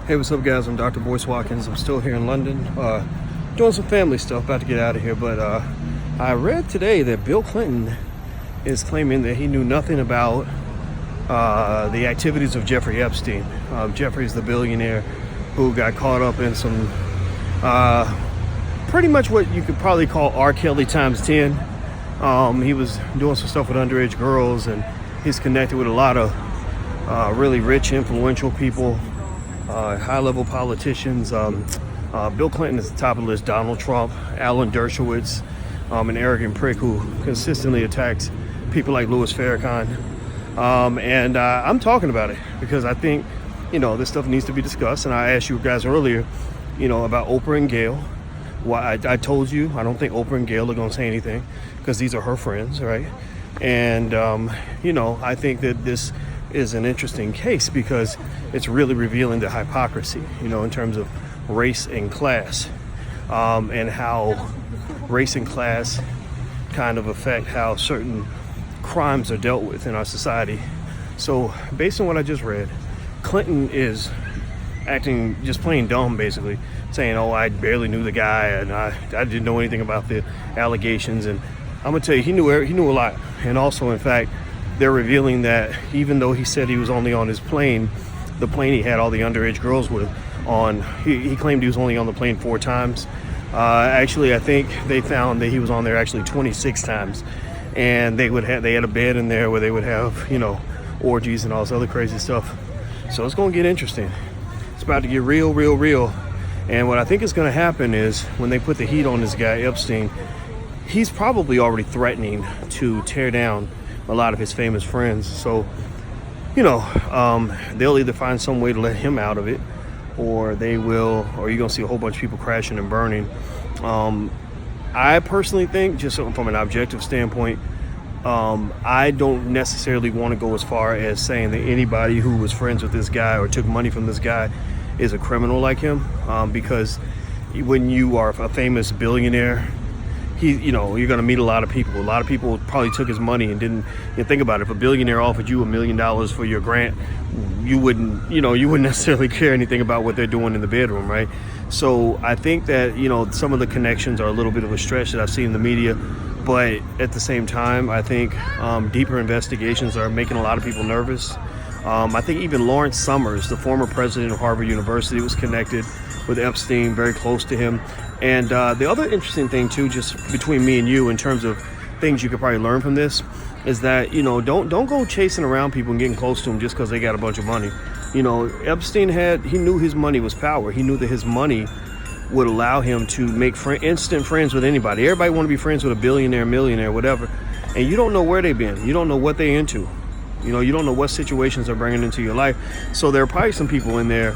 Hey, what's up, guys? I'm Dr. Boyce Watkins. I'm still here in London, doing some family stuff, about to get out of here. But I read today that Bill Clinton is claiming that he knew nothing about the activities of Jeffrey Epstein. Jeffrey's the billionaire who got caught up in some pretty much what you could probably call R. Kelly times 10. He was doing some stuff with underage girls, and he's connected with a lot of really rich, influential people. High-level politicians. Bill Clinton is at the top of the list. Donald Trump, Alan Dershowitz, an arrogant prick who consistently attacks people like Louis Farrakhan. And I'm talking about it because I think, this stuff needs to be discussed. And I asked you guys earlier, about Oprah and Gayle. Why I told you I don't think Oprah and Gayle are going to say anything because these are her friends, right? And, I think that this is an interesting case because it's really revealing the hypocrisy, in terms of race and class, and how race and class kind of affect how certain crimes are dealt with in our society. So based on what I just read, Clinton is acting just plain dumb, basically saying, oh, I barely knew the guy and I didn't know anything about the allegations. And I'm gonna tell you, he knew a lot. And also, in fact, they're revealing that even though he said he was only on his plane, the plane he had all the underage girls with on, he claimed he was only on the plane 4 times. Actually, I think they found that he was on there actually 26 times. And they had a bed in there where they would have, orgies and all this other crazy stuff. So it's going to get interesting. It's about to get real, real, real. And what I think is going to happen is when they put the heat on this guy, Epstein, he's probably already threatening to tear down a lot of his famous friends. So, they'll either find some way to let him out of it, or you're going to see a whole bunch of people crashing and burning. I personally think, just from an objective standpoint, I don't necessarily want to go as far as saying that anybody who was friends with this guy or took money from this guy is a criminal like him, because when you are a famous billionaire, you're going to meet a lot of people. A lot of people probably took his money and didn't. Think about it. If a billionaire offered you $1 million for your grant, you wouldn't necessarily care anything about what they're doing in the bedroom, right? So I think that, some of the connections are a little bit of a stretch that I've seen in the media. But at the same time, I think deeper investigations are making a lot of people nervous. I think even Lawrence Summers, the former president of Harvard University, was connected with Epstein, very close to him. And the other interesting thing, too, just between me and you, in terms of things you could probably learn from this, is that, don't go chasing around people and getting close to them just because they got a bunch of money. Epstein he knew his money was power. He knew that his money would allow him to make instant friends with anybody. Everybody want to be friends with a billionaire, millionaire, whatever. And you don't know where they've been. You don't know what they're into. You don't know what situations they're bringing into your life. So there are probably some people in there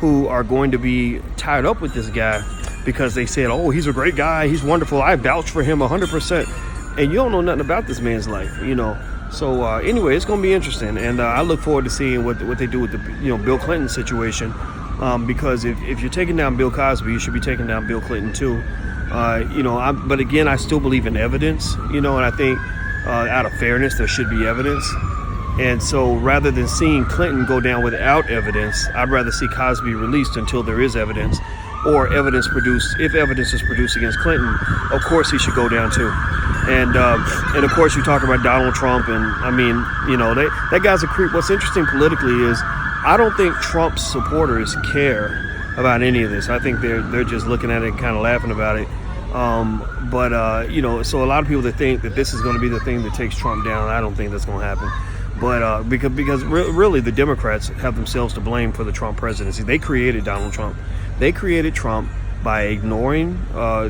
who are going to be tied up with this guy because they said, oh, he's a great guy, he's wonderful, I vouch for him 100%. And you don't know nothing about this man's life, So anyway, it's going to be interesting. And I look forward to seeing what they do with the Bill Clinton situation. Because if you're taking down Bill Cosby, you should be taking down Bill Clinton too. But again, I still believe in evidence, and I think out of fairness, there should be evidence. And so rather than seeing Clinton go down without evidence, I'd rather see Cosby released until there is evidence, or evidence produced. If evidence is produced against Clinton, of course he should go down too. And of course you talk about Donald Trump, and that guy's a creep. What's interesting politically is I don't think Trump's supporters care about any of this. I think they're just looking at it and kind of laughing about it. So a lot of people that think that this is going to be the thing that takes Trump down, I don't think that's going to happen. But because really the Democrats have themselves to blame for the Trump presidency. They created Donald Trump. They created Trump by ignoring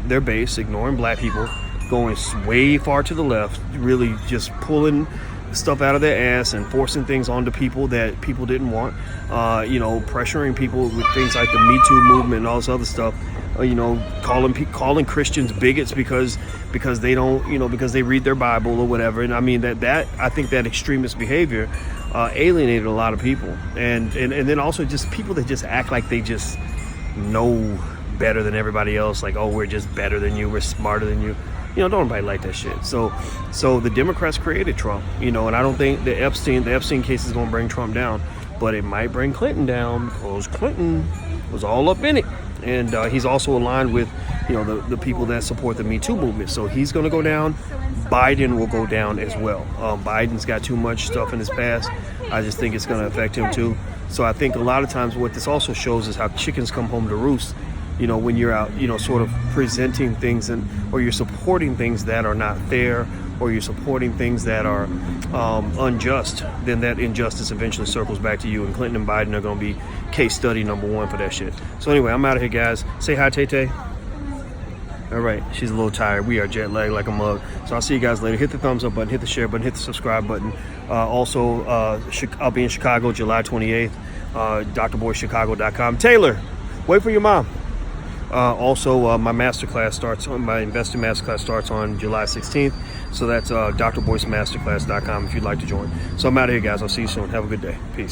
their base, ignoring black people, going way far to the left, really just pulling stuff out of their ass and forcing things onto people that people didn't want, pressuring people with things like the Me Too movement and all this other stuff, calling Christians bigots because they don't, because they read their Bible or whatever. And I mean that I think that extremist behavior alienated a lot of people, and then also just people that just act like they just know better than everybody else, like, oh, we're just better than you, we're smarter than you. Don't nobody like that shit. So the Democrats created Trump, and I don't think the Epstein case is going to bring Trump down. but it might bring Clinton down because Clinton was all up in it. And he's also aligned with, the people that support the Me Too movement. So he's going to go down. Biden will go down as well. Biden's got too much stuff in his past. I just think it's going to affect him too. So I think a lot of times what this also shows is how chickens come home to roost. When you're out, sort of presenting things or you're supporting things that are not fair, or you're supporting things that are unjust, then that injustice eventually circles back to you. And Clinton and Biden are going to be case study number one for that shit. So anyway, I'm out of here, guys. Say hi, Tay-Tay. All right, she's a little tired. We are jet lagged like a mug. So I'll see you guys later. Hit the thumbs up button, hit the share button, hit the subscribe button. Also, I'll be in Chicago July 28th. drboychicago.com. Taylor, wait for your mom. Also, my investing masterclass starts on July 16th. So that's drboycemasterclass.com if you'd like to join. So I'm out of here, guys. I'll see you soon. Have a good day. Peace.